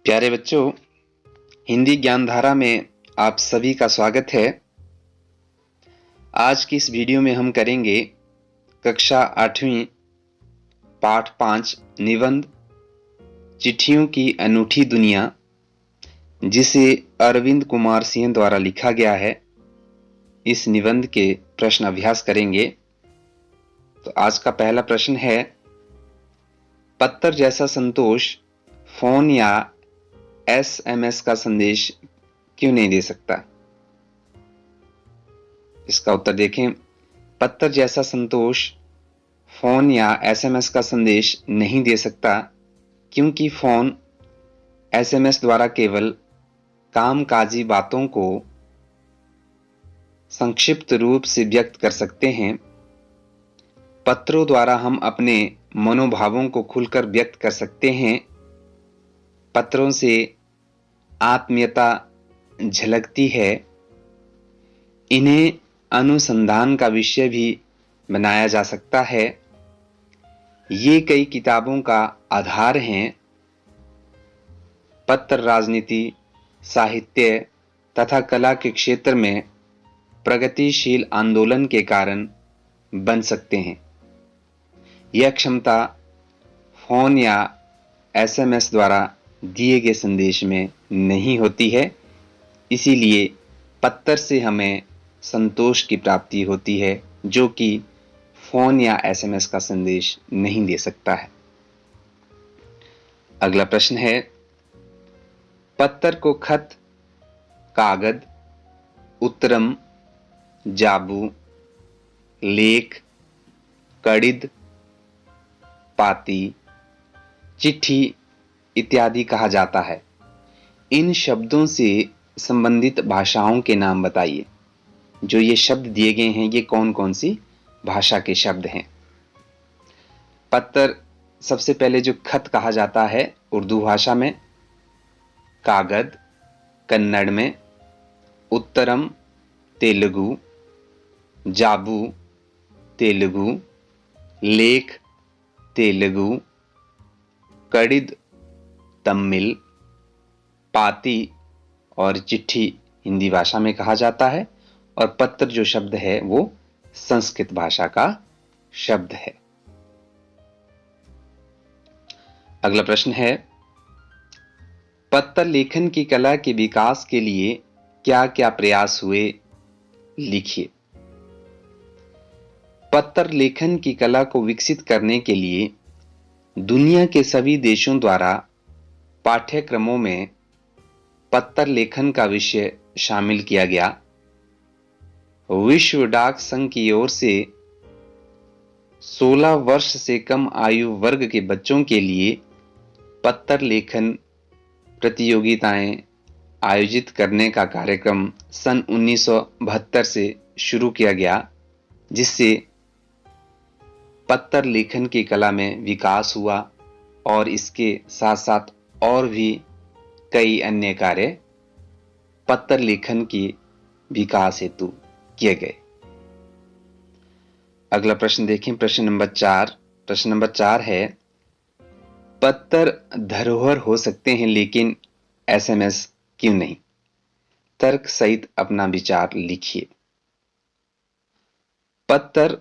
प्यारे बच्चों, हिंदी ज्ञानधारा में आप सभी का स्वागत है। आज की इस वीडियो में हम करेंगे कक्षा 8वीं पाठ 5 निबंध चिट्ठियों की अनूठी दुनिया, जिसे अरविंद कुमार सिंह द्वारा लिखा गया है। इस निबंध के प्रश्न अभ्यास करेंगे। तो आज का पहला प्रश्न है, पत्थर जैसा संतोष फोन या एसएमएस का संदेश क्यों नहीं दे सकता? इसका उत्तर देखें। पत्थर जैसा संतोष फोन या एसएमएस का संदेश नहीं दे सकता, क्योंकि फोन एसएमएस द्वारा केवल कामकाजी बातों को संक्षिप्त रूप से व्यक्त कर सकते हैं। पत्रों द्वारा हम अपने मनोभावों को खुलकर व्यक्त कर सकते हैं। पत्रों से आत्मीयता झलकती है। इन्हें अनुसंधान का विषय भी बनाया जा सकता है। ये कई किताबों का आधार हैं। पत्र राजनीति, साहित्य तथा कला के क्षेत्र में प्रगतिशील आंदोलन के कारण बन सकते हैं। यह क्षमता फोन या एसएमएस द्वारा दिए गए संदेश में नहीं होती है। इसीलिए पत्र से हमें संतोष की प्राप्ति होती है, जो कि फोन या एसएमएस का संदेश नहीं दे सकता है। अगला प्रश्न है, पत्र को खत, कागज, उत्तरम, जाबू, लेख, कड़िद, पाती, चिट्ठी इत्यादि कहा जाता है। इन शब्दों से संबंधित भाषाओं के नाम बताइए। जो ये शब्द दिए गए हैं, ये कौन कौन सी भाषा के शब्द हैं? पत्र सबसे पहले जो खत कहा जाता है उर्दू भाषा में, कागज कन्नड़ में, उत्तरम तेलुगु, जाबू तेलुगु, लेख तेलुगु, कड़िद तमिल, पाती और चिट्ठी हिंदी भाषा में कहा जाता है। और पत्र जो शब्द है वो संस्कृत भाषा का शब्द है। अगला प्रश्न है, पत्र लेखन की कला के विकास के लिए क्या क्या प्रयास हुए, लिखिए। पत्र लेखन की कला को विकसित करने के लिए दुनिया के सभी देशों द्वारा पाठ्यक्रमों में पत्र लेखन का विषय शामिल किया गया। विश्व डाक संघ की ओर से 16 वर्ष से कम आयु वर्ग के बच्चों के लिए पत्र लेखन प्रतियोगिताएं आयोजित करने का कार्यक्रम सन 1972 से शुरू किया गया, जिससे पत्र लेखन की कला में विकास हुआ और इसके साथ साथ और भी कई अन्य कार्य पत्र लेखन की विकास हेतु किए गए। अगला प्रश्न देखें, प्रश्न नंबर 4। प्रश्न नंबर 4 है, पत्र धरोहर हो सकते हैं लेकिन एसएमएस क्यों नहीं? तर्क सहित अपना विचार लिखिए। पत्र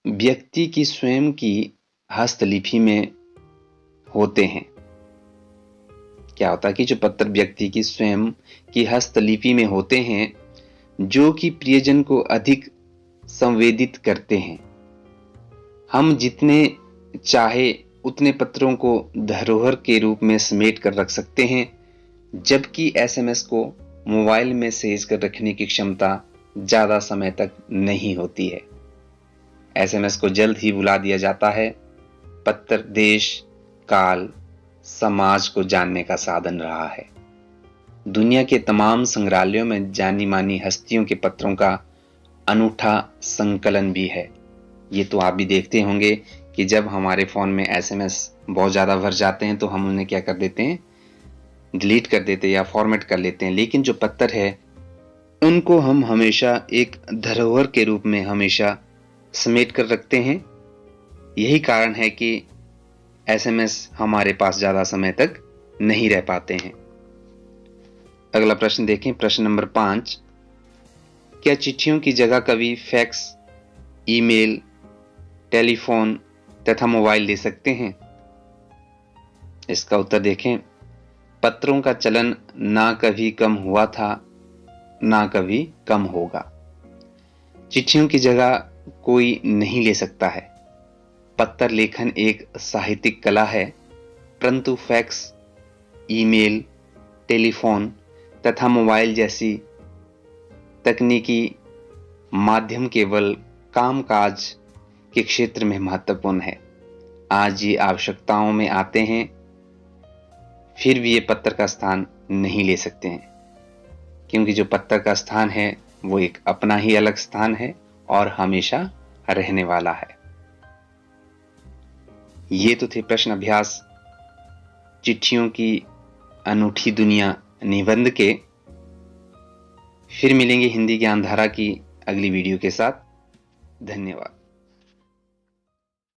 व्यक्ति की स्वयं की हस्तलिपि में होते हैं। क्या होता है कि जो पत्र व्यक्ति की स्वयं की हस्तलिपि में होते हैं, जो कि प्रियजन को अधिक संवेदित करते हैं। हम जितने चाहे उतने पत्रों को धरोहर के रूप में समेट कर रख सकते हैं, जबकि एसएमएस को मोबाइल में सहेज कर रखने की क्षमता ज्यादा समय तक नहीं होती है। एसएमएस को जल्द ही भुला दिया जाता है। पत्र देश, काल, समाज को जानने का साधन रहा है। दुनिया के तमाम संग्रहालयों में जानी मानी हस्तियों के पत्रों का अनूठा संकलन भी है। ये तो आप भी देखते होंगे कि जब हमारे फोन में एसएमएस बहुत ज्यादा भर जाते हैं तो हम उन्हें क्या कर देते हैं, डिलीट कर देते हैं या फॉर्मेट कर लेते हैं। लेकिन जो पत्र है उनको हम हमेशा एक धरोहर के रूप में हमेशा समेट कर रखते हैं। यही कारण है कि एसएमएस हमारे पास ज्यादा समय तक नहीं रह पाते हैं। अगला प्रश्न देखें, प्रश्न नंबर 5। क्या चिट्ठियों की जगह कवि फैक्स, ईमेल, टेलीफोन तथा मोबाइल ले सकते हैं? इसका उत्तर देखें, पत्रों का चलन ना कभी कम हुआ था, ना कभी कम होगा। चिट्ठियों की जगह कोई नहीं ले सकता है। पत्र लेखन एक साहित्यिक कला है, परंतु फैक्स, ईमेल, टेलीफोन तथा मोबाइल जैसी तकनीकी माध्यम केवल कामकाज के क्षेत्र में महत्वपूर्ण है। आज ये आवश्यकताओं में आते हैं, फिर भी ये पत्र का स्थान नहीं ले सकते हैं, क्योंकि जो पत्र का स्थान है वो एक अपना ही अलग स्थान है और हमेशा रहने वाला है। ये तो थे प्रश्न अभ्यास चिट्ठियों की अनूठी दुनिया निबंध के। फिर मिलेंगे हिंदी ज्ञान धारा की अगली वीडियो के साथ। धन्यवाद।